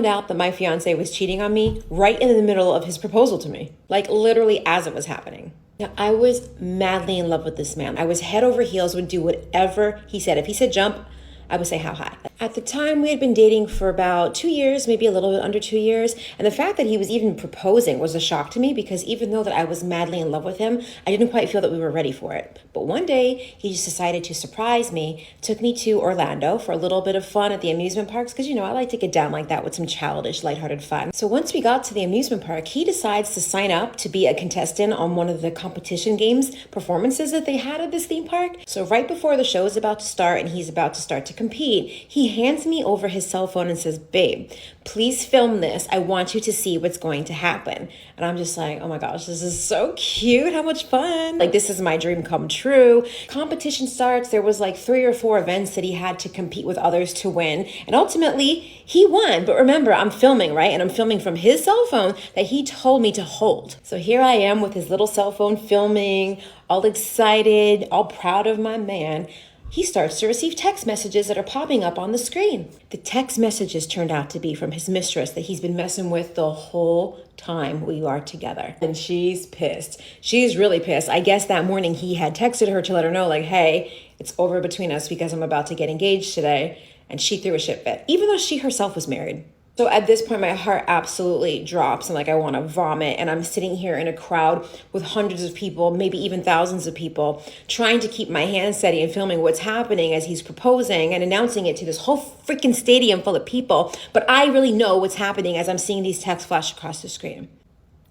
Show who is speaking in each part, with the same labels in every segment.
Speaker 1: found out that my fiance was cheating on me right in the middle of his proposal to me, like literally as it was happening. Now, I was madly in love with this man. I was head over heels, would do whatever he said. If he said jump, I would say how high. At the time, we had been dating for about 2 years, maybe a little bit under 2 years. And the fact that he was even proposing was a shock to me because even though that I was madly in love with him, I didn't quite feel that we were ready for it. But one day, he just decided to surprise me, took me to Orlando for a little bit of fun at the amusement parks because, I like to get down like that with some childish, lighthearted fun. So once we got to the amusement park, he decides to sign up to be a contestant on one of the competition games performances that they had at this theme park. So right before the show is about to start and he's about to start to compete, he hands me over his cell phone and says, "Babe, please film this. I want you to see what's going to happen." And I'm just like, oh my gosh, this is so cute. How much fun. Like, this is my dream come true. Competition starts. There was like 3 or 4 events that he had to compete with others to win. And ultimately, he won. But remember, I'm filming, right? And I'm filming from his cell phone that he told me to hold. So here I am with his little cell phone filming, all excited, all proud of my man. He starts to receive text messages that are popping up on the screen. The text messages turned out to be from his mistress that he's been messing with the whole time we are together. And she's pissed. She's really pissed. I guess that morning he had texted her to let her know, like, hey, it's over between us because I'm about to get engaged today. And she threw a shit fit, even though she herself was married. So at this point, my heart absolutely drops and like I want to vomit. And I'm sitting here in a crowd with hundreds of people, maybe even thousands of people, trying to keep my hands steady and filming what's happening as he's proposing and announcing it to this whole freaking stadium full of people. But I really know what's happening as I'm seeing these texts flash across the screen.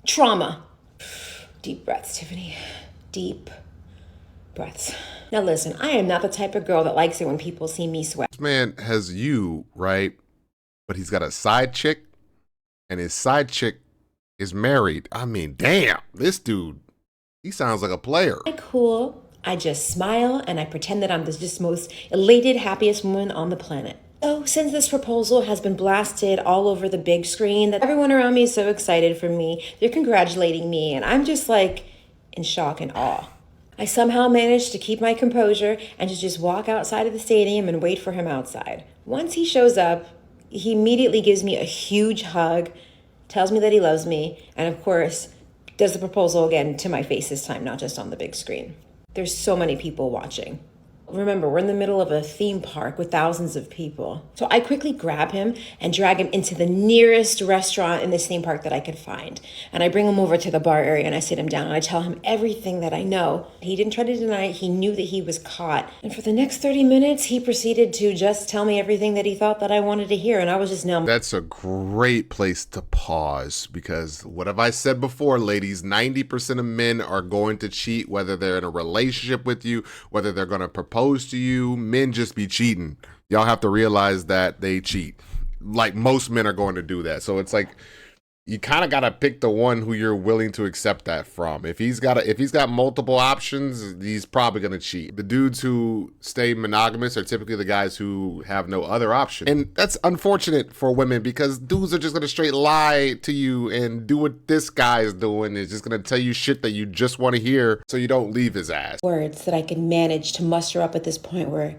Speaker 1: Trauma. Deep breaths, Tiffany. Deep breaths. Now listen, I am not the type of girl that likes it when people see me sweat.
Speaker 2: This man has you, right? But he's got a side chick, and his side chick is married. I mean, damn, this dude, he sounds like a player.
Speaker 1: Cool. I just smile and I pretend that I'm the just most elated, happiest woman on the planet. So since this proposal has been blasted all over the big screen, that everyone around me is so excited for me, they're congratulating me, and I'm just like in shock and awe. I somehow managed to keep my composure and to just walk outside of the stadium and wait for him outside. Once he shows up, he immediately gives me a huge hug, tells me that he loves me, and of course, does the proposal again to my face this time, not just on the big screen. There's so many people watching. Remember, we're in the middle of a theme park with thousands of people. So I quickly grab him and drag him into the nearest restaurant in this theme park that I could find. And I bring him over to the bar area and I sit him down and I tell him everything that I know. He didn't try to deny it. He knew that he was caught. And for the next 30 minutes, he proceeded to just tell me everything that he thought that I wanted to hear. And I was just numb.
Speaker 2: That's a great place to pause because what have I said before, ladies? 90% of men are going to cheat, whether they're in a relationship with you, whether they're going to propose to you. Men just be cheating. Y'all have to realize that they cheat. Like most men are going to do that. So it's like you kind of got to pick the one who you're willing to accept that from. If he's got multiple options, he's probably going to cheat. The dudes who stay monogamous are typically the guys who have no other option. And that's unfortunate for women because dudes are just going to straight lie to you and do what this guy is doing. Is just going to tell you shit that you just want to hear so you don't leave his ass.
Speaker 1: Words that I could manage to muster up at this point were,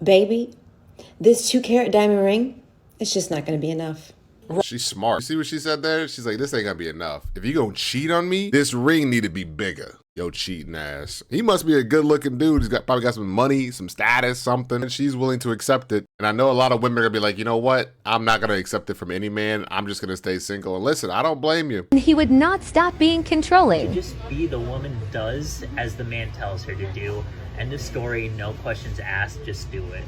Speaker 1: baby, this 2-carat diamond ring, it's just not going to be enough.
Speaker 2: She's smart. You see what she said there? She's like, this ain't gonna be enough. If you gonna cheat on me, this ring need to be bigger. Yo, cheating ass. He must be a good looking dude. He's probably got some money, some status, something. And she's willing to accept it. And I know a lot of women are gonna be like, you know what? I'm not gonna accept it from any man. I'm just gonna stay single. And listen, I don't blame you.
Speaker 3: He would not stop being controlling.
Speaker 4: To just be the woman does as the man tells her to do. End of story, no questions asked, just do it.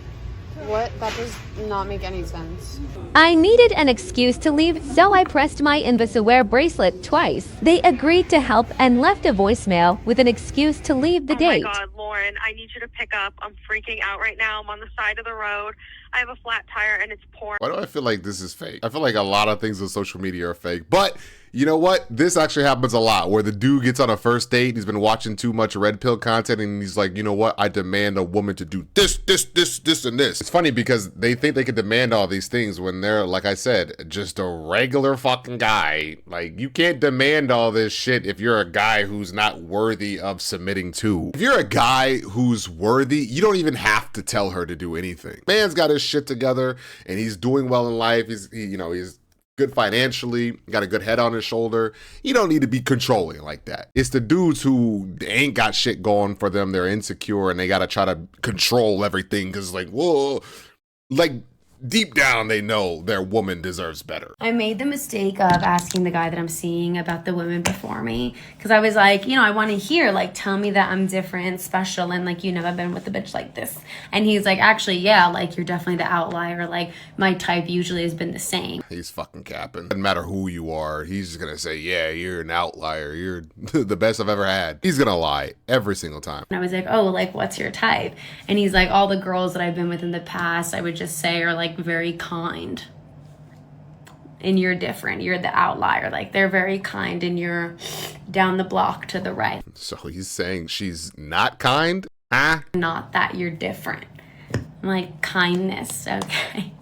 Speaker 5: What? That does not make any sense.
Speaker 3: I needed an excuse to leave, so I pressed my Invisiwear bracelet twice. They agreed to help and left a voicemail with an excuse to leave the date.
Speaker 6: Oh my God, Lauren, I need you to pick up. I'm freaking out right now. I'm on the side of the road. I have a flat tire and it's pouring.
Speaker 2: Why do I feel like this is fake? I feel like a lot of things on social media are fake. But you know what? This actually happens a lot where the dude gets on a first date. He's been watching too much red pill content and he's like, you know what? I demand a woman to do this, and this. It's funny because they think they can demand all these things when they're, like I said, just a regular fucking guy. Like, you can't demand all this shit if you're a guy who's not worthy of submitting to. If you're a guy who's worthy, you don't even have to tell her to do anything. Man's got his shit together and he's doing well in life. He's good financially, got a good head on his shoulder. You don't need to be controlling like that. It's the dudes who ain't got shit going for them. They're insecure and they got to try to control everything because like, whoa, like deep down they know their woman deserves better.
Speaker 7: I made the mistake of asking the guy that I'm seeing about the women before me because I was like, I want to hear, like, tell me that I'm different, special, and like, you never been with a bitch like this. And he's like, actually, yeah, like, you're definitely the outlier. Like, my type usually has been the same.
Speaker 2: He's fucking capping. Doesn't matter who you are. He's just gonna say, yeah, you're an outlier. You're the best I've ever had. He's gonna lie every single time.
Speaker 7: And I was like, oh, like, what's your type? And he's like, all the girls that I've been with in the past, I would just say are like very kind. And you're different. You're the outlier. Like, they're very kind and you're down the block to the right.
Speaker 2: So he's saying she's not kind? Huh?
Speaker 7: Not that you're different. I'm like, kindness, okay.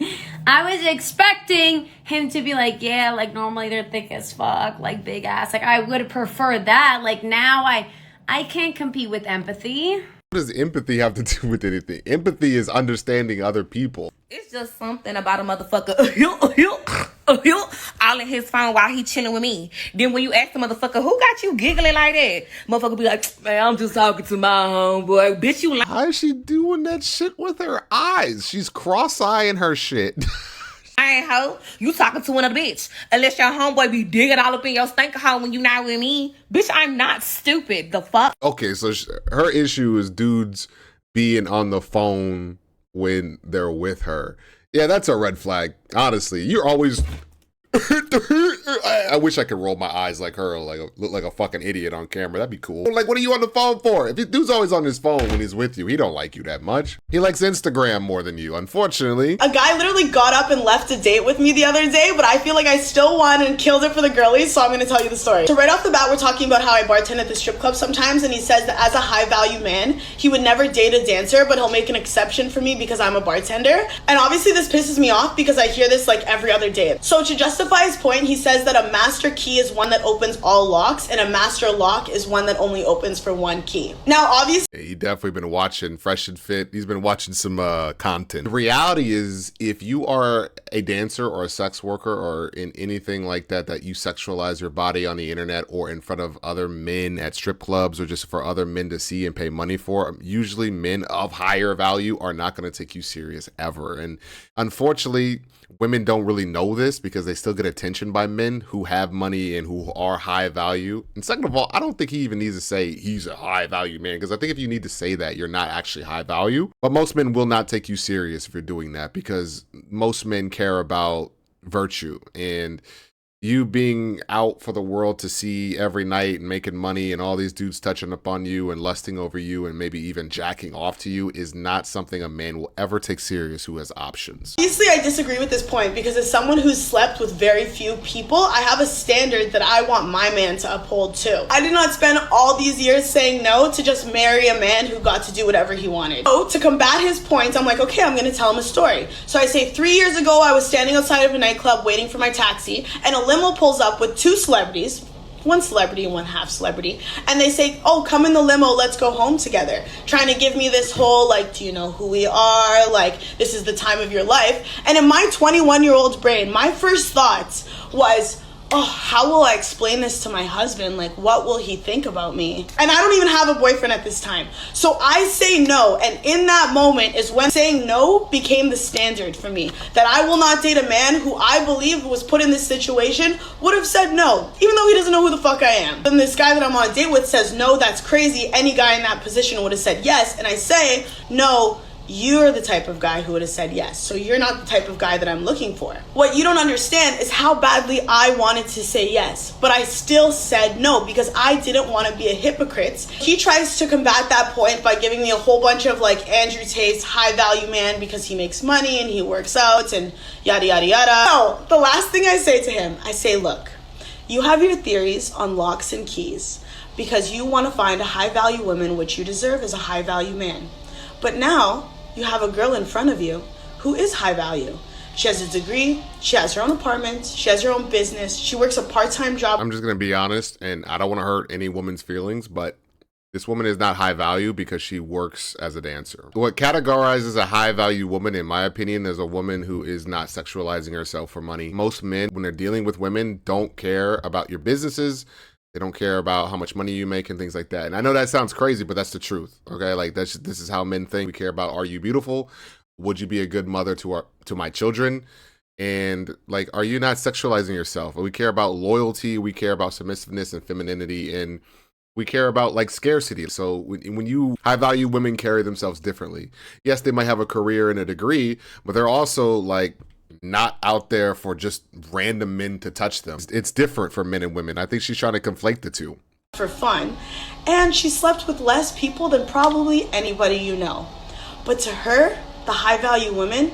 Speaker 7: I was expecting him to be like, yeah, like normally they're thick as fuck, like big ass. Like, I would prefer that. Like, now I can't compete with empathy.
Speaker 2: What does empathy have to do with anything? Empathy is understanding other people.
Speaker 8: It's just something about a motherfucker all in his phone while he chilling with me. Then when you ask the motherfucker, who got you giggling like that? Motherfucker be like, man, I'm just talking to my homeboy. Bitch, you
Speaker 2: How is she doing that shit with her eyes? She's cross-eyeing her shit.
Speaker 8: lying hoe. You talking to another bitch. Unless your homeboy be digging all up in your stinker hole when you not with me. Bitch, I'm not stupid. The fuck?
Speaker 2: Okay, so her issue is dudes being on the phone when they're with her. Yeah, that's a red flag. Honestly, you're always... I wish I could roll my eyes like her, like look like a fucking idiot on camera. That'd be cool. Like, what are you on the phone for? If the dude's always on his phone when he's with you, he don't like you that much. He likes Instagram more than you, unfortunately.
Speaker 9: A guy literally got up and left a date with me the other day, but I feel like I still won and killed it for the girlies, so I'm gonna tell you the story. So right off the bat, we're talking about how I bartend at the strip club sometimes, and he says that as a high value man, he would never date a dancer, but he'll make an exception for me because I'm a bartender. And obviously this pisses me off because I hear this like every other day. So to justify his point, he says that a master key is one that opens all locks and a master lock is one that only opens for one key. Now, obviously,
Speaker 2: he definitely been watching Fresh and Fit. He's been watching some content. The reality is, if you are a dancer or a sex worker or in anything like that, that you sexualize your body on the internet or in front of other men at strip clubs or just for other men to see and pay money for, usually men of higher value are not going to take you serious ever. And unfortunately, women don't really know this because they still get attention by men who have money and who are high value. And second of all, I don't think he even needs to say he's a high value man, because I think if you need to say that, you're not actually high value. But most men will not take you serious if you're doing that, because most men care about virtue, and you being out for the world to see every night and making money and all these dudes touching upon you and lusting over you and maybe even jacking off to you is not something a man will ever take serious who has options.
Speaker 9: obviously I disagree with this point because as someone who's slept with very few people, I have a standard that I want my man to uphold too. I did not spend all these years saying no to just marry a man who got to do whatever he wanted. So to combat his points, I'm like, okay, I'm gonna tell him a story. So I say 3 years ago, I was standing outside of a nightclub waiting for my taxi, and a limo pulls up with two celebrities, one celebrity and one half celebrity, and they say, oh, come in the limo, let's go home together, trying to give me this whole like, do you know who we are, like this is the time of your life. And in my 21-year-old brain, my first thoughts was, oh, how will I explain this to my husband? Like, what will he think about me? And I don't even have a boyfriend at this time. So I say no, and in that moment is when saying no became the standard for me. That I will not date a man who I believe was put in this situation would have said no, even though he doesn't know who the fuck I am. And this guy that I'm on a date with says, no, that's crazy. Any guy in that position would have said yes. And I say, no, you're the type of guy who would have said yes, so you're not the type of guy that I'm looking for. What you don't understand is how badly I wanted to say yes, but I still said no because I didn't want to be a hypocrite. He tries to combat that point by giving me a whole bunch of like Andrew Tate's high value man because he makes money and he works out and yada yada yada. So the last thing I say to him, I say, look, you have your theories on locks and keys because you want to find a high value woman, which you deserve as a high value man. But now you have a girl in front of you who is high value. She has a degree, she has her own apartment, she has her own business, she works a part-time job.
Speaker 2: I'm just gonna be honest, and I don't want to hurt any woman's feelings, but This woman is not high value because she works as a dancer. What categorizes a high value woman, in my opinion, is a woman who is not sexualizing herself for money. Most men, when they're dealing with women, don't care about your businesses. They don't care about how much money you make and things like that. And I know that sounds crazy, but that's the truth. Okay, like this is how men think. We care about, are you beautiful? Would you be a good mother to my children? And like, are you not sexualizing yourself? We care about loyalty. We care about submissiveness and femininity, and we care about like scarcity. So when you high value women carry themselves differently. Yes, they might have a career and a degree, but they're also like not out there for just random men to touch them. It's different for men and women. I think she's trying to conflate the two.
Speaker 9: For fun. And she slept with less people than probably anybody you know. But to her, the high value women,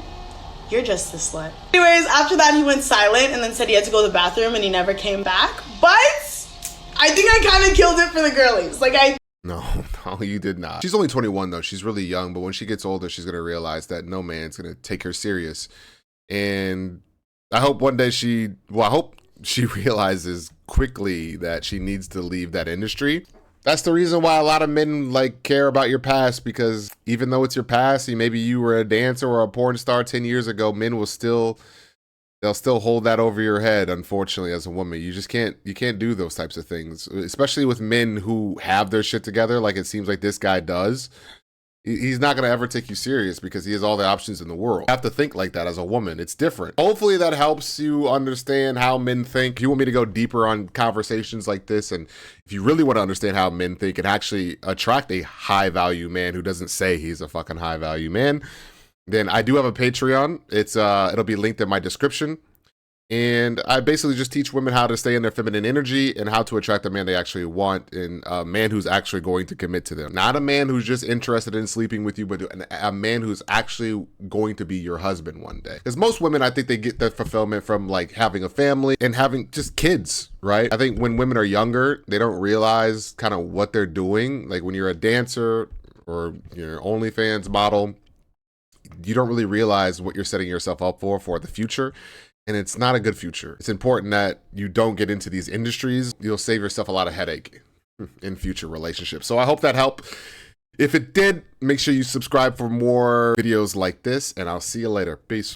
Speaker 9: you're just a slut. Anyways, after that he went silent and then said he had to go to the bathroom and he never came back. But I think I kind of killed it for the girlies.
Speaker 2: No, you did not. She's only 21 though. She's really young, but when she gets older, she's going to realize that no man's going to take her serious. And I hope one day she realizes quickly that she needs to leave that industry. That's the reason why a lot of men like care about your past, because even though it's your past, maybe you were a dancer or a porn star 10 years ago, men will they'll still hold that over your head. Unfortunately, as a woman, you can't do those types of things, especially with men who have their shit together. Like it seems like this guy does. He's not going to ever take you serious because he has all the options in the world. You have to think like that as a woman. It's different. Hopefully that helps you understand how men think. If you want me to go deeper on conversations like this, and if you really want to understand how men think and actually attract a high value man who doesn't say he's a fucking high value man, then I do have a Patreon. It'll be linked in my description. And I basically just teach women how to stay in their feminine energy and how to attract a man they actually want, and a man who's actually going to commit to them. Not a man who's just interested in sleeping with you, but a man who's actually going to be your husband one day. Because most women, I think they get that fulfillment from like having a family and having just kids, right? I think when women are younger, they don't realize kind of what they're doing. Like when you're a dancer or you're an OnlyFans model, you don't really realize what you're setting yourself up for the future. And it's not a good future. It's important that you don't get into these industries. You'll save yourself a lot of headache in future relationships. So I hope that helped. If it did, make sure you subscribe for more videos like this, and I'll see you later. Peace.